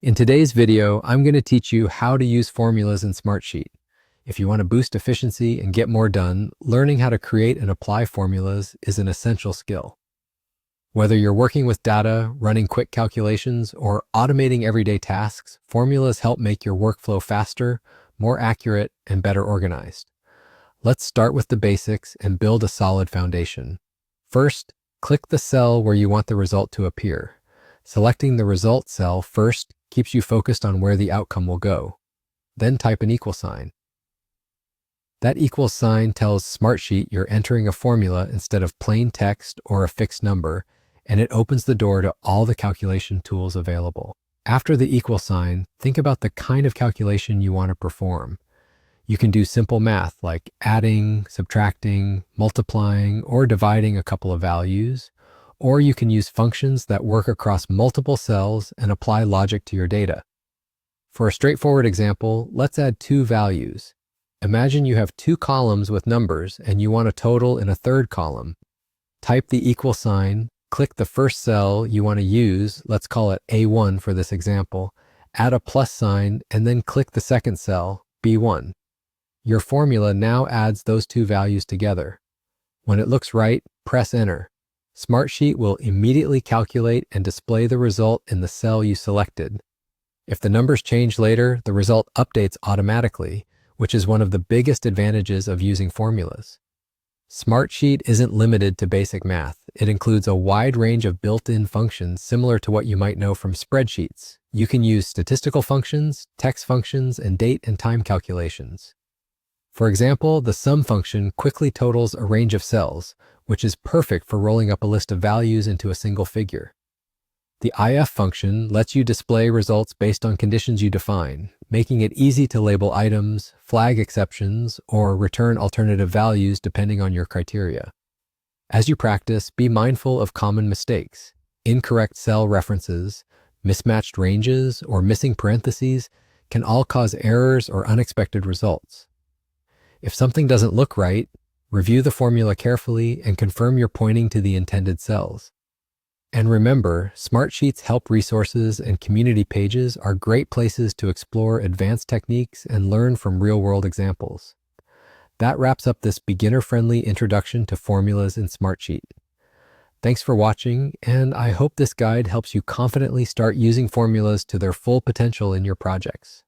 In today's video, I'm going to teach you how to use formulas in Smartsheet. If you want to boost efficiency and get more done, learning how to create and apply formulas is an essential skill. Whether you're working with data, running quick calculations, or automating everyday tasks, formulas help make your workflow faster, more accurate, and better organized. Let's start with the basics and build a solid foundation. First, click the cell where you want the result to appear. Selecting the result cell first keeps you focused on where the outcome will go. Then type an equal sign. That equal sign tells Smartsheet you're entering a formula instead of plain text or a fixed number, and it opens the door to all the calculation tools available. After the equal sign, think about the kind of calculation you want to perform. You can do simple math like adding, subtracting, multiplying, or dividing a couple of values, or you can use functions that work across multiple cells and apply logic to your data. For a straightforward example, let's add two values. Imagine you have two columns with numbers and you want a total in a third column. Type the equal sign, click the first cell you want to use, let's call it A1 for this example, add a plus sign, and then click the second cell, B1. Your formula now adds those two values together. When it looks right, press Enter. Smartsheet will immediately calculate and display the result in the cell you selected. If the numbers change later, the result updates automatically, which is one of the biggest advantages of using formulas. Smartsheet isn't limited to basic math. It includes a wide range of built-in functions similar to what you might know from spreadsheets. You can use statistical functions, text functions, and date and time calculations. For example, the sum function quickly totals a range of cells, which is perfect for rolling up a list of values into a single figure. The if function lets you display results based on conditions you define, making it easy to label items, flag exceptions, or return alternative values depending on your criteria. As you practice, be mindful of common mistakes. Incorrect cell references, mismatched ranges, or missing parentheses can all cause errors or unexpected results. If something doesn't look right, review the formula carefully and confirm you're pointing to the intended cells. And remember, Smartsheet's help resources and community pages are great places to explore advanced techniques and learn from real-world examples. That wraps up this beginner-friendly introduction to formulas in Smartsheet. Thanks for watching, and I hope this guide helps you confidently start using formulas to their full potential in your projects.